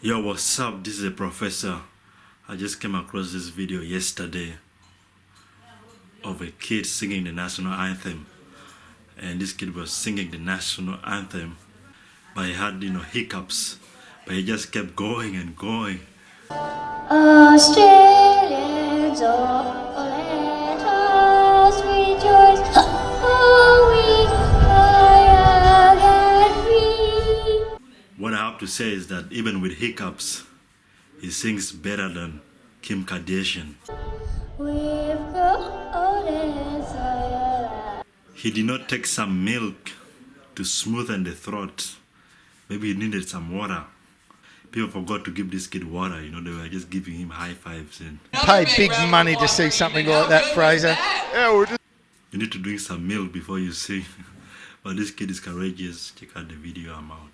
Yo, what's up? This is a professor. I just came across this video yesterday of a kid singing the national anthem. And this kid was singing the national anthem, but he had, hiccups. But he just kept going and going. Australians, oh, let us rejoice. Oh, we cry again free. What I have to say is that even with hiccups, he sings better than Kim Kardashian. We've golden fire. He did not take some milk to smoothen the throat. Maybe he needed some water. People forgot to give this kid water, they were just giving him high fives. And Paid big money to see something like that, Fraser. you need to drink some milk before you sing. But this kid is courageous. Check out the video, I'm out.